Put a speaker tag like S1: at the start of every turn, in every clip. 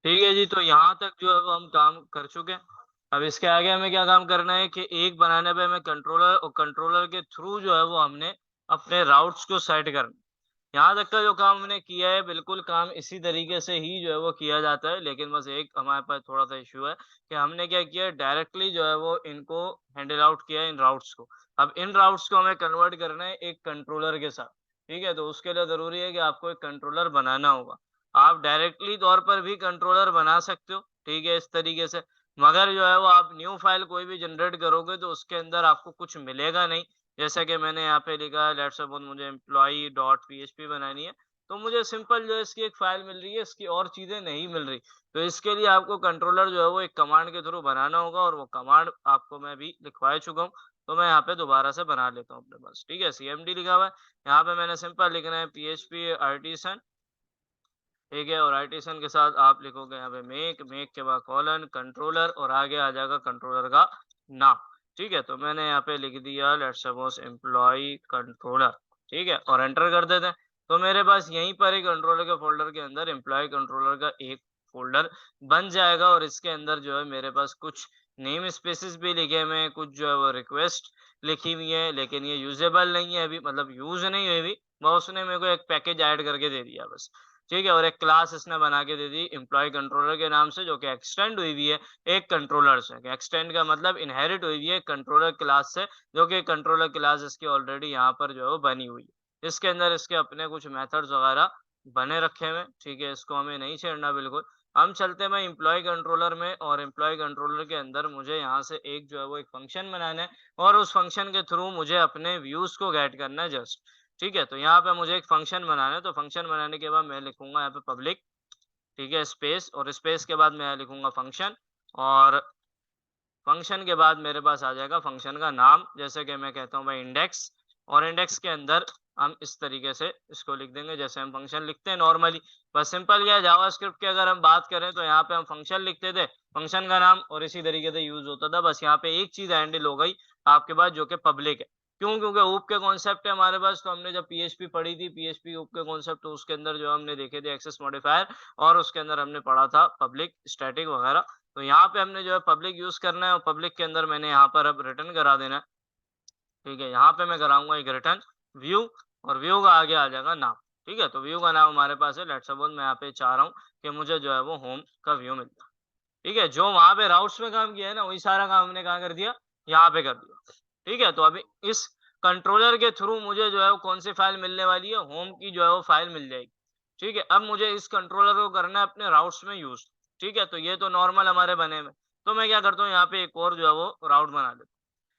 S1: ठीक है जी, तो यहाँ तक जो है वो हम काम कर चुके हैं। अब इसके आगे हमें क्या काम करना है कि एक बनाने पे हमें कंट्रोलर, और कंट्रोलर के थ्रू जो है वो हमने अपने राउट्स को सेट करना है। यहाँ तक का जो काम हमने किया है, बिल्कुल काम इसी तरीके से ही जो है वो किया जाता है, लेकिन बस एक हमारे पास थोड़ा-सा इश्यू है कि हमने क्या किया है, डायरेक्टली जो है वो इनको हैंडल आउट किया है इन राउट्स को। अब इन राउट्स को हमें कन्वर्ट करना है एक कंट्रोलर के साथ, ठीक है? तो उसके लिए ज़रूरी है कि आपको एक कंट्रोलर बनाना होगा। आप डायरेक्टली तौर पर भी कंट्रोलर बना सकते हो, ठीक है? इस तरीके से, मगर जो है वो आप न्यू फाइल कोई भी जनरेट करोगे तो उसके अंदर आपको कुछ मिलेगा नहीं। जैसा कि मैंने यहाँ पे लिखा है, लेट्स सपोज़ मुझे एम्प्लॉयी डॉट पीएचपी बनानी है, तो मुझे सिंपल जो है इसकी एक फ़ाइल मिल रही है, इसकी और चीज़ें नहीं मिल रही। तो इसके लिए आपको कंट्रोलर जो है वो एक कमांड के थ्रू बनाना होगा, और वो कमांड आपको मैं अभी लिखवा ही चुका हूँ। तो मैं यहाँ पे दोबारा से बना लेता हूँ अपने पास, ठीक है? सीएमडी लिखा हुआ है, यहाँ पे मैंने सिंपल लिखना है पीएचपी आर्टिसन, ठीक है? और आर्टिसन के साथ आप लिखोगे यहाँ पे मेक, मेक के बाद कॉलन, कंट्रोलर, और आगे आ जाएगा कंट्रोलर का नाम, ठीक है? तो मैंने यहाँ पे लिख दिया लेट्स सपोज़ एम्प्लॉयी कंट्रोलर, ठीक है? और एंटर कर देते हैं। तो मेरे पास यहीं पर ही कंट्रोलर के फ़ोल्डर के अंदर एम्प्लॉयी कंट्रोलर का एक फ़ोल्डर बन जाएगा, और इसके अंदर जो है मेरे पास कुछ नेम स्पेसेस भी लिखे हुए हैं, कुछ जो है वो रिक्वेस्ट लिखी हुई है, लेकिन ये यूज़ेबल नहीं है अभी, मतलब यूज़ नहीं हुई अभी। बस उसने मेरे को एक पैकेज ऐड करके दे दिया बस। ठीक है? और एक क्लास इसने बना के दे दी एम्प्लॉयी कंट्रोलर के नाम से, जो कि एक्सटेंड हुई हुई है एक कंट्रोलर से। एक्सटेंड का मतलब इनहेरिट हुई हुई है कंट्रोलर क्लास से, जो कि कंट्रोलर क्लास इसकी ऑलरेडी यहाँ पर जो है वो बनी हुई है। इसके अंदर इसके अपने कुछ मेथड्स वगैरह बने रखे हुए हैं, ठीक है? इसको हमें नहीं छेड़ना बिल्कुल। हम चलते हैं भाई एम्प्लॉयी कंट्रोलर में, और एम्प्लॉयी कंट्रोलर के अंदर मुझे यहाँ से एक जो है वो एक फंक्शन बनाना है, और उस फंक्शन के थ्रू मुझे अपने व्यूज़ को गेट करना है जस्ट। ठीक है? तो यहाँ पे मुझे एक फ़ंक्शन बनाना है, तो फ़ंक्शन बनाने के बाद मैं लिखूँगा यहाँ पे पब्लिक, ठीक है? स्पेस, और स्पेस के बाद मैं यहाँ लिखूँगा फ़ंक्शन, और फ़ंक्शन के बाद मेरे पास आ जाएगा फ़ंक्शन का नाम, जैसे कि मैं कहता हूँ भाई इंडेक्स, और इंडेक्स के अंदर हम इस तरीके से इसको लिख देंगे जैसे हम फ़ंक्शन लिखते हैं नॉर्मली। बस सिंपल क्या है, जावास्क्रिप्ट की अगर हम बात करें तो यहाँ पे हम फ़ंक्शन लिखते थे, फ़ंक्शन का नाम, और इसी तरीके से यूज़ होता था। बस यहाँ पे एक चीज़ हैंडल हो गई आपके पास, जो कि पब्लिक है। क्यों? क्योंकि ऊप के कॉन्सेप्ट है हमारे पास, तो हमने जब पीएचपी पढ़ी थी, पीएचपी ऊप के कॉन्सेप्ट, तो उसके अंदर जो हमने देखे थे एक्सेस मॉडिफायर, और उसके अंदर हमने पढ़ा था पब्लिक, स्टैटिक वगैरह। तो यहाँ पे हमने जो है पब्लिक यूज़ करना है, और पब्लिक के अंदर मैंने यहाँ पर अब रिटर्न करा देना है, ठीक है? यहाँ पे मैं कराऊँगा एक रिटर्न व्यू, और व्यू का आगे आ जाएगा नाम, ठीक है? तो व्यू का नाम हमारे पास है, लेट्स सपोज़ मैं यहाँ पे चाह रहा हूँ कि मुझे जो है वो होम का व्यू मिल जाए, ठीक है? जो वहाँ पे राउट्स में काम किया है ना, वही सारा काम हमने कहाँ कर दिया? यहाँ पे कर दिया, ठीक है? तो अभी इस कंट्रोलर के थ्रू मुझे जो है वो कौन-सी फ़ाइल मिलने वाली है? होम की जो है वो फ़ाइल मिल जाएगी, ठीक है? अब मुझे इस कंट्रोलर को करना है अपने राउट्स में यूज़, ठीक है? तो ये तो नॉर्मल हमारे बने हुए हैं। तो मैं क्या करता हूँ, यहाँ पे एक और जो है वो राउट बना देता हूँ।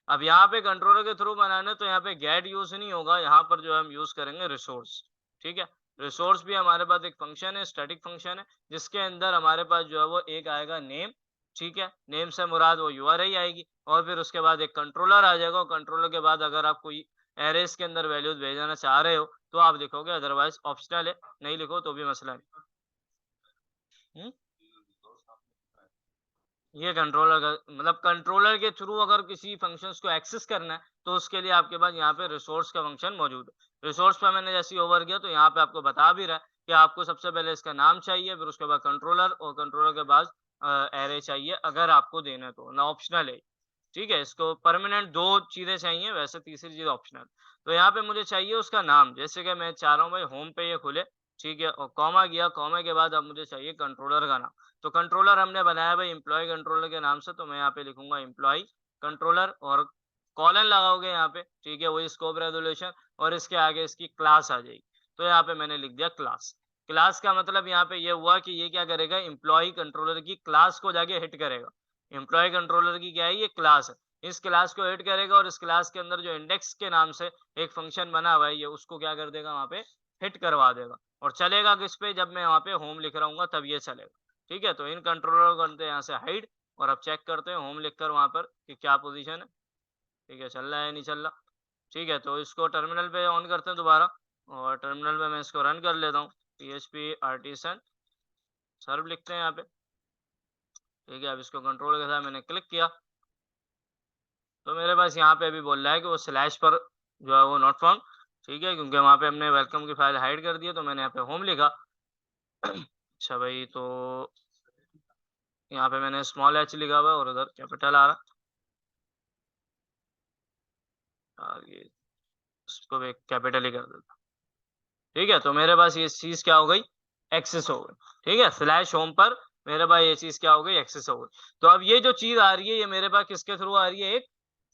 S1: अब यहाँ पे कंट्रोलर के थ्रू बनाना है, तो यहाँ पे गेट यूज़ नहीं होगा, यहाँ पर जो है हम यूज़ करेंगे रिसोर्स, ठीक है? रिसोर्स भी हमारे पास एक फंक्शन है, स्टैटिक फंक्शन है, जिसके अंदर हमारे पास जो है वो एक आएगा नेम, ठीक है? नेम से मुराद वो यूआरआई आएगी, और फिर उसके बाद एक कंट्रोलर आ जाएगा, और कंट्रोलर के बाद अगर आप कोई अरेज़ के अंदर वैल्यूज़ भेजना चाह रहे हो, तो आप लिखोगे, अदरवाइज़ ऑप्शनल है, नहीं लिखो तो भी मसला नहीं। हुँ? ये कंट्रोलर का मतलब कंट्रोलर के थ्रू अगर किसी फ़ंक्शंस को एक्सेस करना है, तो उसके लिए आपके पास यहाँ पे रिसोर्स का फ़ंक्शन मौजूद है। रिसोर्स पे मैंने जैसे ही ओवर किया, तो यहाँ पे आपको बता भी रहा है कि आपको सबसे पहले इसका नाम चाहिए, फिर उसके बाद कंट्रोलर, और कंट्रोलर के बाद अरे चाहिए अगर आपको देना है तो, ना ऑप्शनल है। ठीक है? इसको परमानेंट 2 चीज़ें चाहिए, वैसे तीसरी चीज़ ऑप्शनल। तो यहाँ पे मुझे चाहिए उसका नाम, जैसे कि मैं चाह रहा हूँ भाई होम पे ये खुले, ठीक है? और कॉमा गया, कॉमा के बाद अब मुझे चाहिए कंट्रोलर का नाम। तो कंट्रोलर हमने बनाया भाई एम्प्लॉयी कंट्रोलर के नाम से, तो मैं यहाँ पे लिखूँगा एम्प्लॉयी कंट्रोलर, और कॉलन लगाओगे यहाँ पे, ठीक है? वही स्कोप रेज़ोल्यूशन, और इसके आगे इसकी क्लास आ जाएगी। तो यहाँ पे मैंने लिख दिया क्लास। क्लास का मतलब यहाँ पे ये हुआ कि ये क्या करेगा, एम्प्लॉयी कंट्रोलर की क्लास को जाके हिट करेगा। एम्प्लॉयी कंट्रोलर की क्या है, ये क्लास है। इस क्लास को हिट करेगा, और इस क्लास के अंदर जो इंडेक्स के नाम से एक फंक्शन बना हुआ है, ये उसको क्या कर देगा, वहाँ पे हिट करवा देगा। और चलेगा किस पे, जब मैं वहाँ पे होम लिख रहा हूँगा तब ये चलेगा। ठीक है? तो इन कंट्रोलर को करते हैं यहाँ से हाइड, और अब चेक करते हैं होम लिखकर वहाँ पर कि क्या पोज़ीशन है। ठीक है, चल रहा है या नहीं चल रहा। ठीक है, तो इसको टर्मिनल पे ऑन करते हैं दोबारा, और टर्मिनल पे मैं इसको रन कर लेता हूँ। पीएचपी आर्टिसन सर्व लिखते हैं यहाँ पे। ठीक है, अब इसको कंट्रोल के साथ मैंने क्लिक किया, तो मेरे पास यहाँ पे अभी बोल रहा है कि वो स्लैश पर जो है वो नॉट फाउंड, ठीक है? क्योंकि वहाँ पे हमने वेलकम की फाइल हाइड कर दी है, तो मैंने यहाँ पे होम लिखा। अच्छा भाई, तो यहाँ पे मैंने स्मॉल एच लिखा हुआ है और उधर कैपिटल आ रहा, और ये इसको भी कैपिटल ही कर देता। ठीक है, तो मेरे पास ये चीज क्या हो गई, एक्सेस हो गई। ठीक है, स्लैश होम पर मेरे पास ये चीज क्या हो गई, एक्सेस हो गई। तो अब ये जो चीज आ रही है ये मेरे पास किसके थ्रू आ रही है, एक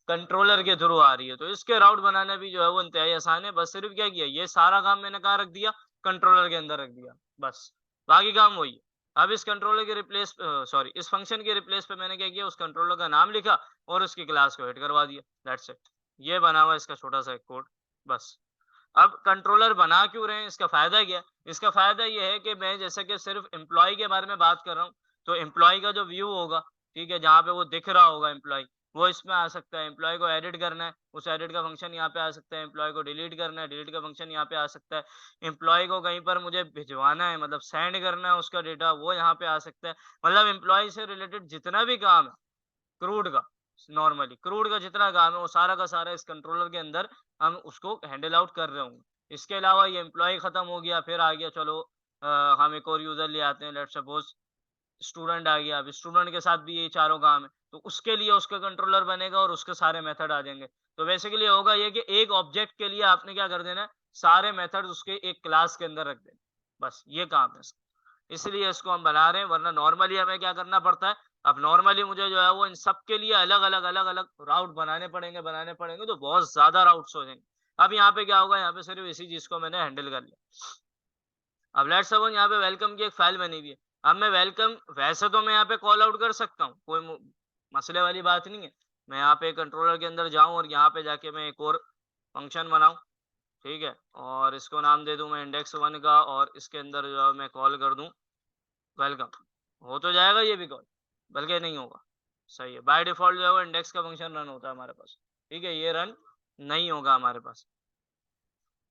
S1: कंट्रोलर के थ्रू आ रही है। तो इसके राउट बनाना भी जो है वो इंतहाई आसान है। बस सिर्फ क्या किया, ये सारा काम मैंने कहाँ रख दिया, कंट्रोलर के अंदर रख दिया, बस बाकी काम वही है। अब इस कंट्रोलर के रिप्लेस सॉरी इस फंक्शन के रिप्लेस पे मैंने क्या किया, उस कंट्रोलर का नाम लिखा और उसकी क्लास को हिट करवा दिया, दैट्स इट। ये बना हुआ इसका छोटा सा एक कोड, बस। अब कंट्रोलर बना क्यों रहे हैं, इसका फायदा क्या है? इसका फायदा ये है कि मैं जैसे कि सिर्फ एम्प्लॉय के बारे में बात कर रहा हूँ, तो एम्प्लॉय का जो व्यू होगा, ठीक है, जहाँ पे वो दिख रहा होगा एम्प्लॉय, वो इसमें आ सकता है। एम्प्लॉय को एडिट करना है, उस एडिट का फंक्शन यहाँ पे आ सकता है। एम्प्लॉय को डिलीट करना है, डिलीट का फंक्शन यहाँ पे आ सकता है। एम्प्लॉय को कहीं पर मुझे भिजवाना है, मतलब सेंड करना है उसका डेटा, वो यहाँ पे आ सकता है। मतलब एम्प्लॉय से रिलेटेड जितना भी काम है क्रूड का, नॉर्मली क्रूड का जितना काम है वो सारा का सारा इस कंट्रोलर के अंदर हम उसको हैंडल आउट कर रहे होंगे। इसके अलावा ये एम्प्लॉय खत्म हो गया, फिर आ गया चलो हम एक और यूजर ले आते हैं, लेट्स सपोज स्टूडेंट आ गया। अब स्टूडेंट के साथ भी ये चारों काम है, तो उसके लिए उसका कंट्रोलर बनेगा और उसके सारे मेथड आ जाएंगे। तो बेसिकली होगा ये कि एक ऑब्जेक्ट के लिए आपने क्या कर देना है, सारे मेथड उसके एक क्लास के अंदर रख देना, बस ये काम है इसका। इसलिए इसको हम बना रहे हैं, वरना नॉर्मली हमें क्या करना पड़ता है। अब नॉर्मली मुझे जो है वो इन सब के लिए अलग अलग अलग अलग राउट बनाने पड़ेंगे, तो बहुत ज्यादा राउट्स हो जाएंगे। अब यहाँ पे क्या होगा, यहाँ पे सिर्फ इसी चीज को मैंने हैंडल कर लिया। अब लेट्स सपोज यहाँ पे वेलकम की एक फाइल बनी हुई है। अब मैं वेलकम, वैसे तो मैं यहाँ पे कॉल आउट कर सकता हूँ, कोई मसले वाली बात नहीं है। मैं यहाँ पे कंट्रोलर के अंदर जाऊं और यहाँ पे जाके मैं एक और फंक्शन बनाऊं, ठीक है, और इसको नाम दे दूं मैं index 1 का, और इसके अंदर जो है मैं कॉल कर दूं वेलकम। हो तो जाएगा ये भी कॉल, बल्कि नहीं होगा। सही है, बाय डिफॉल्ट जो है वो इंडेक्स का फंक्शन रन होता है हमारे पास। ठीक है, ये रन नहीं होगा हमारे पास।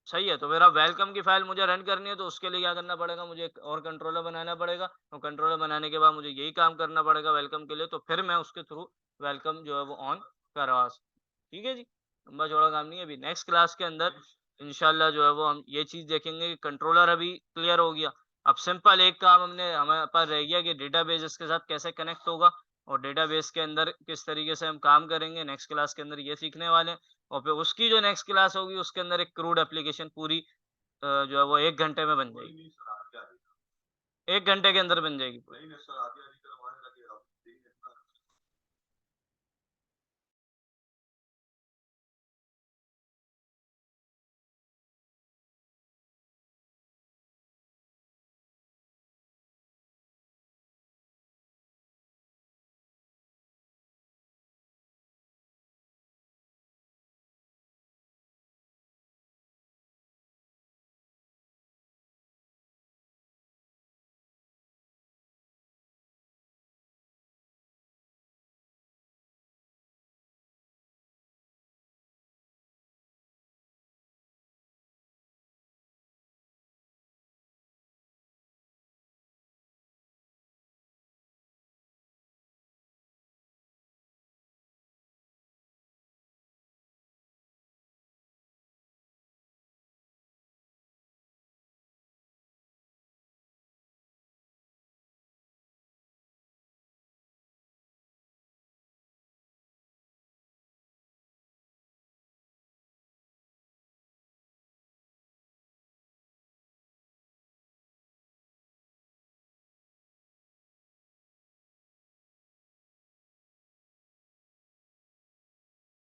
S1: सही है, तो मेरा वेलकम की फाइल मुझे रन करनी है, तो उसके लिए क्या करना पड़ेगा, मुझे एक और कंट्रोलर बनाना पड़ेगा, और कंट्रोलर बनाने के बाद मुझे यही काम करना पड़ेगा वेलकम के लिए, तो फिर मैं उसके थ्रू वेलकम जो है वो ऑन करवा सकूं। ठीक है जी, लंबा चौड़ा काम नहीं है। अभी नेक्स्ट क्लास के अंदर इंशाल्लाह जो है वो हम ये चीज देखेंगे कि कंट्रोलर अभी क्लियर हो गया। अब सिंपल एक काम हमने हमारे पास रह गया कि डेटाबेस इसके साथ कैसे कनेक्ट होगा, और डेटाबेस के अंदर किस तरीके से हम काम करेंगे, नेक्स्ट क्लास के अंदर ये सीखने वाले हैं। और फिर उसकी जो नेक्स्ट क्लास होगी उसके अंदर एक क्रूड एप्लीकेशन पूरी जो है वो 1 घंटे में बन जाएगी, 1 घंटे के अंदर बन जाएगी पूरी।